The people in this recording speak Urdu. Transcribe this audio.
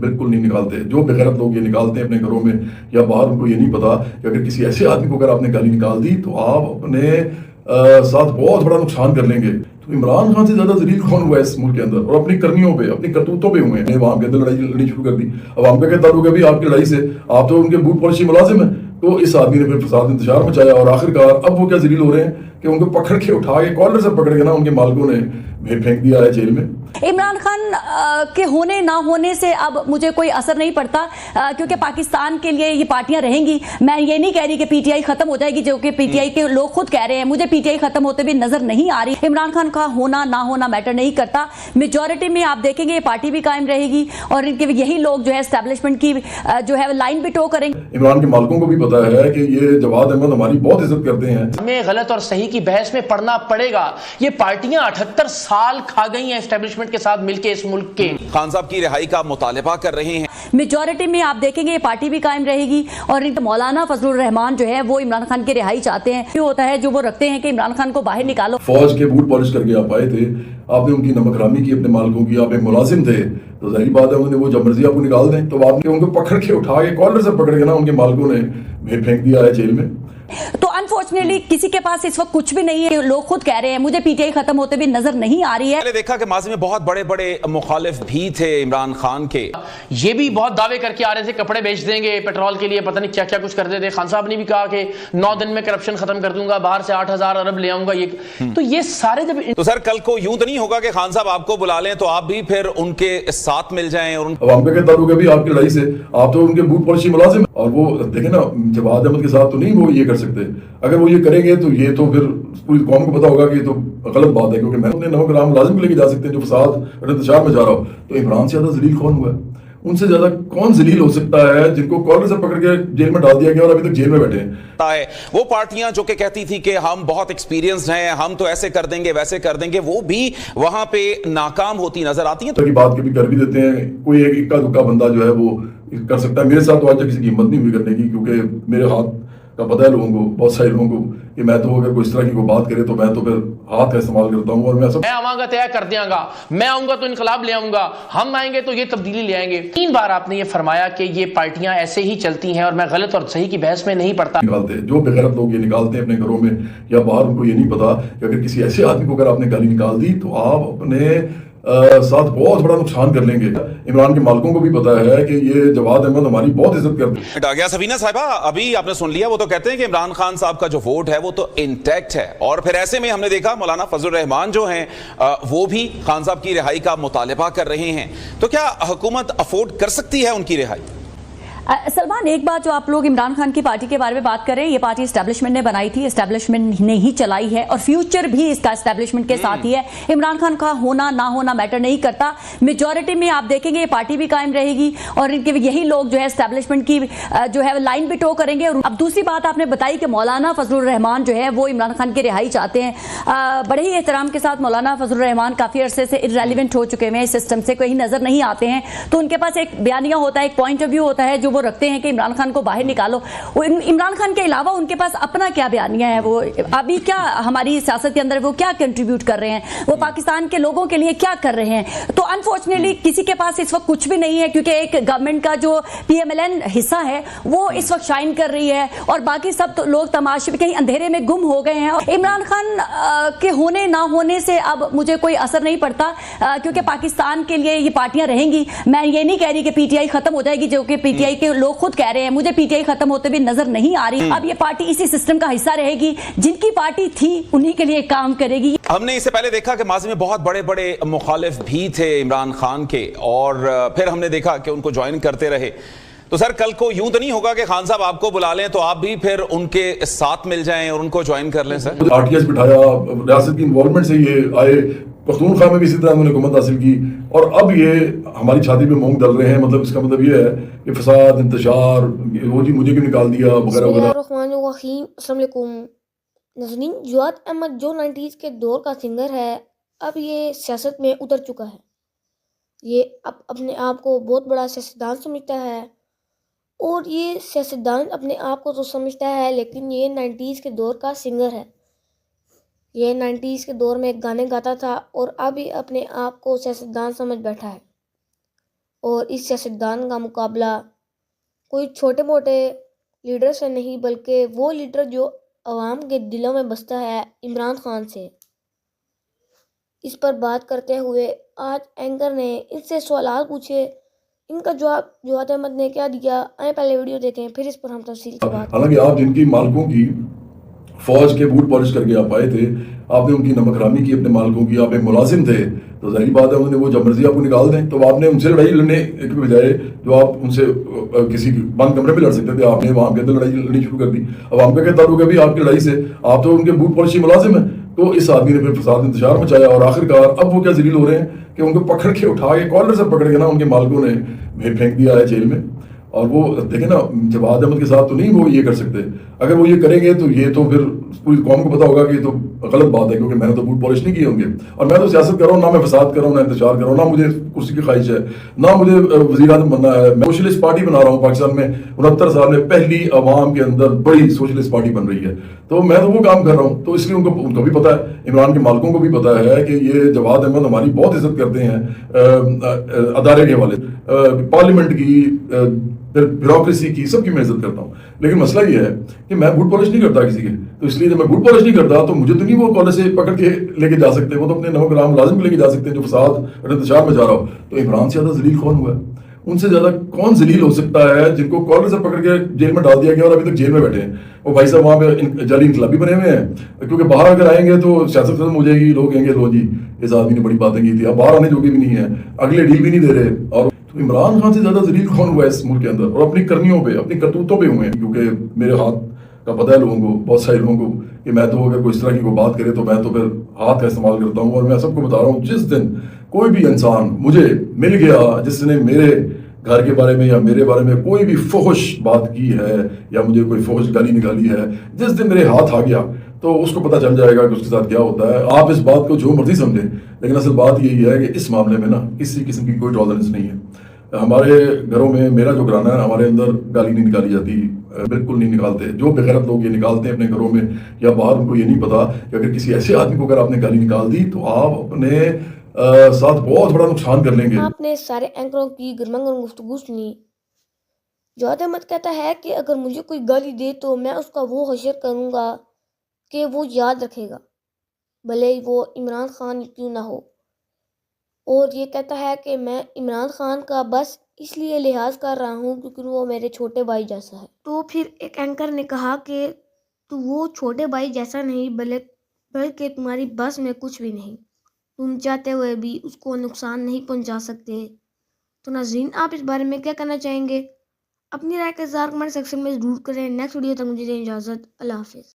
بالکل نہیں نکالتے. جو بغیرت لوگ یہ نکالتے ہیں اپنے گھروں میں یا باہر, ان کو یہ نہیں پتا کہ اگر کسی ایسے آدمی کو اگر آپ نے گالی نکال دی تو آپ اپنے ساتھ بہت بڑا نقصان کر لیں گے. تو عمران خان سے زیادہ ذلیل کون ہوا ہے اس ملک کے اندر, اور اپنی کرنیوں پہ, اپنی کرتوتوں پہ ہوئے ہیں. عوام کے اندر لڑائی لڑنی شروع کر دی. عوام کا کیا تعلق ہے بھی آپ کی لڑائی سے؟ آپ تو ان کے بوٹ پالشی ملازم ہیں. تو اس آدمی نے پھر فساد انتشار مچایا, اور آخرکار اب وہ کیا ذلیل ہو رہے ہیں کہ ان کو پکڑ کے اٹھا کے کالر سے پکڑ کے نا ان کے مالکوں نے پھینک دیا ہے جیل میں. عمران خان کے ہونے نہ ہونے سے اب مجھے کوئی اثر نہیں پڑتا, کیونکہ پاکستان کے لیے یہ پارٹیاں رہیں گی. میں یہ نہیں کہہ رہی کہ پی ٹی آئی ختم ہو جائے گی, جو کہ پی ٹی آئی کے لوگ خود کہہ رہے ہیں. مجھے پی ٹی آئی ختم ہوتے بھی نظر نہیں آ رہی. عمران خان کا ہونا نہ ہونا میٹر نہیں کرتا. میجورٹی میں آپ دیکھیں گے یہ پارٹی بھی قائم رہے گی, اور ان کے یہی لوگ جو ہے اسٹیبلشمنٹ کی جو ہے لائن بھی ٹو کریں گے. عمران کے مالکوں کو بھی پتا ہے کہ یہ جواد احمد ہماری بہت عزت کرتے ہیں. ہمیں غلط اور صحیح کی بحث میں پڑھنا پڑے گا. یہ پارٹیاں 78 سال کھا گئی ہیں اسٹیبلشمنٹ کے ساتھ مل کے اس ملک کے. خان صاحب کی رہائی کا مطالبہ کر رہے ہیں. میجورٹی میں آپ دیکھیں گے یہ پارٹی بھی قائم رہے گی, اور مولانا فضل الرحمان جو ہے وہ عمران خان کی رہائی چاہتے ہیں. یہ ہوتا ہے جو وہ رکھتے ہیں کہ عمران خان کو باہر نکالو. فوج کے بوٹ پالش کر کے آپ آئے تھے, آپ نے ان کی نمک رامی کی اپنے مالکوں کی, آپ ایک ملازم تھے, تو ظاہر بات ہے انہوں نے وہ جب مرضی آپ کو نکال دیں. تو آپ نے ان کو پکڑ کے اٹھا کے کالر سے پکڑ کے نا ان کے مالکوں نے پھینک دیا ہے جیل میں. تو انفارچونیٹلی کسی کے پاس اس وقت کچھ بھی نہیں ہے. لوگ خود کہہ رہے ہیں مجھے پی ٹی آئی ختم ہوتے بھی نظر نہیں آ رہی ہے. میں نے دیکھا کہ ماضی میں بہت بڑے بڑے مخالف بھی تھے عمران خان کے. یہ بھی بہت دعوے کر کے آ رہے تھے کپڑے بیچ دیں گے پیٹرول کے لیے, پتہ نہیں کیا کیا کچھ کرتے تھے. خان صاحب نے بھی کہا کہ 9 دن میں کرپشن ختم کر دوں گا, باہر سے 8,000 ارب لے آؤں گا. تو یہ سارے جب تو سر کل کو یوں تو نہیں ہوگا کہ خان صاحب آپ کو بلا لیں تو آپ بھی پھر ان کے ساتھ مل جائیں؟ اور عوام کا کیا تعلق ہے بھی آپ کی لڑائی سے؟ آپ تو ان کے بوٹ پالشی ملازم ہیں. اور وہ دیکھیں نا, جواد احمد کے ساتھ تو نہیں وہ یہ کر سکتے. اگر وہ یہ کریں گے تو یہ تو پھر پوری قوم کو پتا ہوگا کہ یہ تو غلط بات ہے, کیونکہ میں اپنے نمک رام ملازم کو لے کے جا سکتے ہیں جو فساد اور انتشار میں جا رہا ہو. تو عمران سے زیادہ ذلیل کون ہوا ہے؟ ان سے زیادہ کون ذلیل ہو سکتا ہے جن کو کالر سے پکڑ کے جیل میں ڈال دیا گیا اور ابھی تک جیل میں بیٹھے ہیں؟ وہ پارٹیاں جو کہ کہتی تھی کہ ہم بہت ایکسپیرینسڈ ہیں, ہم تو ایسے کر دیں گے ویسے کر دیں گے, وہ بھی وہاں پہ ناکام ہوتی نظر آتی ہیں. تو کی بات کبھی کر بھی دیتے ہیں, کوئی ایک اکا دکا بندہ جو ہے وہ کر سکتا ہے. میرے ساتھ تو آج تک کسی کی ہمت نہیں ہوئی کرنے کی, کیونکہ میرے ہاتھ کا پتہ ہے لوگوں کو, بہت سارے لوگوں کو, کہ میں تو اگر کوئی اس طرح کی کوئی بات کرے تو میں تو پھر ہاتھ کا استعمال کرتا ہوں. اور میں آؤں گا طے کر دیا گا, میں آؤں گا تو انقلاب لے آؤں گا, ہم آئیں گے تو یہ تبدیلی لے آئیں گے. 3 بار آپ نے یہ فرمایا کہ یہ پارٹیاں ایسے ہی چلتی ہیں, اور میں غلط اور صحیح کی بحث میں نہیں پڑتا. نکالتے جو بغیرت لوگ یہ نکالتے ہیں اپنے گھروں میں یا باہر, ان کو یہ نہیں پتا کہ اگر کسی ایسے آدمی کو اگر آپ نے گالی نکال دی تو آپ اپنے ساتھ بہت بڑا نقصان کر لیں گے. عمران کے مالکوں کو بھی پتا ہے کہ یہ جواد احمد ہماری بہت عزت کرتے ہیں. ڈاگیا سبینہ صاحبہ, ابھی آپ نے سن لیا, وہ تو کہتے ہیں کہ عمران خان صاحب کا جو ووٹ ہے وہ تو انٹیکٹ ہے, اور پھر ایسے میں ہم نے دیکھا مولانا فضل الرحمان جو ہیں وہ بھی خان صاحب کی رہائی کا مطالبہ کر رہے ہیں. تو کیا حکومت افورڈ کر سکتی ہے ان کی رہائی؟ سلمان, ایک بات جو آپ لوگ عمران خان کی پارٹی کے بارے میں بات کریں, یہ پارٹی اسٹیبلشمنٹ نے بنائی تھی, اسٹیبلشمنٹ نے ہی چلائی ہے, اور فیوچر بھی اس کا اسٹیبلشمنٹ کے ساتھ ہی ہے. عمران خان کا ہونا نہ ہونا میٹر نہیں کرتا. میجورٹی میں آپ دیکھیں گے یہ پارٹی بھی قائم رہے گی, اور ان کے یہی لوگ جو ہے اسٹیبلشمنٹ کی جو ہے لائن بھی ٹو کریں گے. اب دوسری بات آپ نے بتائی کہ مولانا فضل الرحمان جو ہے وہ عمران خان کی رہائی چاہتے ہیں. بڑے ہی احترام کے ساتھ مولانا فضل الرحمان کافی عرصے سے ارریلیونٹ ہو چکے ہیں, اس سسٹم سے کہیں نظر نہیں آتے ہیں. تو ان کے پاس ایک بیانیہ ہوتا ہے, ایک پوائنٹ آف ویو ہوتا ہے جو وہ رکھتے ہیں کہ عمران خان کو باہر نکالو. عمران خان کے علاوہ ان کے پاس اپنا کیا بیانیہ ہے, وہ ابھی کیا ہماری سیاست کے اندر وہ کیا کنٹریبیوٹ کر رہے ہیں, وہ پاکستان کے لوگوں کے لیے کیا کر رہے ہیں. تو انفارچونیٹلی کسی کے پاس اس وقت کچھ بھی نہیں ہے, کیونکہ ایک گورنمنٹ کا جو پی ایم ایل این حصہ ہے وہ اس وقت شائن کر رہی ہے, اور باقی سب لوگ تماشے کہیں اندھیرے میں گم ہو گئے ہیں. عمران خان کے ہونے نہ ہونے سے اب مجھے کوئی اثر نہیں پڑتا, کیونکہ پاکستان کے لیے یہ پارٹیاں رہیں گی. میں یہ نہیں کہہ رہی کہ پی ٹی آئی ختم ہو جائے گی, جو کہ پی ٹی آئی کے لوگ خود کہہ رہے ہیں مجھے پی ٹی آئی ختم ہوتے بھی نظر نہیں آ رہی. اب یہ پارٹی اسی سسٹم کا حصہ رہے گی, جن کی پارٹی تھی انہی کے لیے کام کرے گی. ہم نے اس سے پہلے دیکھا کہ ماضی میں بہت بڑے بڑے مخالف بھی تھے عمران خان کے, اور پھر ہم نے دیکھا کہ ان کو جوائن کرتے رہے. تو سر کل کو یوں تو نہیں ہوگا کہ خان صاحب آپ کو بلا لیں تو آپ بھی پھر ان کے ساتھ مل جائیں اور ان کو جوائن کر لیں؟ سر آر ٹی ایس بٹھایا, ریاست کی انوالومنٹ سے یہ آئے, پختونخوا میں بھی اسی طرح انہوں نے حکومت حاصل کی, اور اب یہ ہماری چھاتی پہ مونگ ڈل رہے ہیں. مطلب اس کا مطلب یہ ہے کہ فساد, انتشار, وہ جی مجھے بھی نکال دیا وغیرہ وغیرہ. الرحمن الرحیم. السلام علیکم ناظرین. جواد احمد جو 90s کے دور کا سنگر ہے, اب یہ سیاست میں اتر چکا ہے. یہ اب اپنے آپ کو بہت بڑا سیاستدان سمجھتا ہے, اور یہ سیاستدان اپنے آپ کو تو سمجھتا ہے, لیکن یہ 90s کے دور کا سنگر ہے. یہ 90s کے دور میں گانے گاتا تھا, اور اب یہ اپنے آپ کو سیاستدان سمجھ بیٹھا ہے. اور اس سیاستدان کا مقابلہ کوئی چھوٹے موٹے لیڈر سے نہیں بلکہ وہ لیڈر جو عوام کے دلوں میں بستا ہے، عمران خان سے۔ اس پر بات کرتے ہوئے آج اینکر نے ان سے سوالات پوچھے، ان کا جواب جواد احمد نے کیا دیا، آئیں پہلے ویڈیو دیکھیں پھر اس پر ہم تفصیل سے بات کریں۔ حالانکہ آپ جن کی مالکوں کی فوج کے بوٹ پالش کر کے آپ آئے تھے، آپ نے ان کی نمک رانی کی اپنے مالکوں کی، آپ ایک ملازم تھے، تو ظاہری بات ہے انہوں نے وہ جب مرضی آپ کو نکال دیں، تو آپ نے ان سے لڑائی لڑنے کے بجائے جو آپ ان سے کسی بند کمرے میں لڑ سکتے تھے، آپ نے وہاں کے اندر لڑائی لڑنی شروع کر دی۔ اب ہم کا کیا تعلق ہے بھی آپ کی لڑائی سے؟ آپ تو ان کے بوٹ پالشی ملازم ہیں۔ تو اس آدمی نے پھر فساد انتشار مچایا، اور آخرکار اب وہ کیا ذلیل ہو رہے ہیں کہ ان کو پکڑ کے اٹھا کے کالر سے پکڑ کے نا ان کے مالکوں نے پھینک دیا ہے جیل میں۔ اور وہ دیکھیں نا، جواد احمد کے ساتھ تو نہیں وہ یہ کر سکتے، اگر وہ یہ کریں گے تو یہ تو پھر پوری قوم کو پتا ہوگا کہ یہ تو غلط بات ہے، کیونکہ میں نے تو بوٹ پالش نہیں کیے ہوں گے، اور میں تو سیاست کر رہا ہوں، نہ میں فساد کر رہا ہوں، نہ انتشار کر رہا ہوں، نہ مجھے کرسی کی خواہش ہے، نہ مجھے وزیر اعظم بننا ہے۔ میں سوشلسٹ پارٹی بنا رہا ہوں پاکستان میں، 69 سال میں پہلی عوام کے اندر بڑی سوشلسٹ پارٹی بن رہی ہے، تو میں تو وہ کام کر رہا ہوں۔ تو اس لیے ان کو بھی پتا ہے، عمران کے مالکوں کو بھی پتا ہے کہ یہ جواد احمد ہماری بہت عزت کرتے ہیں ادارے کے حوالے سے، پارلیمنٹ کی، بیوروکریسی کی، سب کی میں عزت کرتا ہوں۔ لیکن مسئلہ یہ ہے کہ میں بوٹ پالش نہیں کرتا کسی کے، تو اس لیے جب میں بوٹ پالش نہیں کرتا تو مجھے تو نہیں وہ کالج سے پکڑ کے لے کے جا سکتے، وہ تو اپنے نمک رام ملازم کو لے کے جا سکتے ہیں جو فساد اور انتشار میں جا رہا ہو۔ تو عمران سے زیادہ ذلیل کون ہوا ہے؟ ان سے زیادہ کون ذلیل ہو سکتا ہے جن کو کالر سے پکڑ کے جیل میں ڈال دیا گیا اور ابھی تک جیل میں بیٹھے ہیں؟ وہ بھائی صاحب وہاں پہ جعلی انقلابی بنے ہوئے ہیں، کیونکہ باہر اگر آئیں گے تو سیاست ختم ہو جائے گی، لوگ کہیں گے لو جی اس آدمی نے بڑی باتیں کی تھی، اب باہر آنے جوگے بھی نہیں ہے، اگلے ڈیل بھی نہیں دے رہے۔ اور تو عمران خان سے زیادہ ذلیل کون ہوا ہے اس ملک کے اندر؟ اور اپنی کرنیوں پہ، اپنی کرتوتوں پہ ہوئے ہیں، کیونکہ میرے ہاتھ کا پتہ ہے لوگوں کو، بہت سارے لوگوں کو، کہ میں تو اگر کوئی اس طرح کی کوئی بات کرے تو میں تو پھر ہاتھ کا استعمال کرتا ہوں۔ اور میں سب کو بتا رہا ہوں، جس دن کوئی بھی انسان مجھے مل گیا جس نے میرے گھر کے بارے میں یا میرے بارے میں کوئی بھی فحش بات کی ہے یا مجھے کوئی فحش گالی نکالی ہے، جس دن میرے ہاتھ آ گیا تو اس کو پتہ چل جائے گا کہ اس کے ساتھ کیا ہوتا ہے۔ آپ اس بات کو جو مرضی سمجھیں، لیکن اصل بات یہی ہے کہ اس معاملے میں نا کسی قسم کی کوئی ٹالرنس نہیں ہے۔ ہمارے گھروں میں، میرا جو گھرانہ ہے، ہمارے اندر گالی نہیں نکالی جاتی، بالکل نہیں نکالتے۔ جو بغیرت لوگ یہ نکالتے ہیں اپنے گھروں میں یا باہر، ان کو یہ نہیں پتا کہ اگر کسی ایسے آدمی کو اگر آپ نے گالی نکال دی تو آپ اپنے ساتھ بہت بڑا نقصان کر لیں گے۔ آپ نے سارے اینکروں کی گرما گرم گفتگو سنی۔ جواد احمد کہتا ہے کہ اگر مجھے کوئی گالی دے تو میں اس کا وہ حشر کروں گا کہ وہ یاد رکھے گا، بھلے وہ عمران خان کیوں نہ ہو۔ اور یہ کہتا ہے کہ میں عمران خان کا بس اس لیے لحاظ کر رہا ہوں کیونکہ وہ میرے چھوٹے بھائی جیسا ہے۔ تو پھر ایک اینکر نے کہا کہ تو وہ چھوٹے بھائی جیسا نہیں بلکہ تمہاری بس میں کچھ بھی نہیں، تم چاہتے ہوئے بھی اس کو نقصان نہیں پہنچا سکتے۔ تو ناظرین، آپ اس بارے میں کیا کہنا چاہیں گے؟ اپنی رائے کا اظہار کمنٹ سیکشن میں ضرور کریں۔ نیکسٹ ویڈیو تک مجھے دیں اجازت، اللہ حافظ۔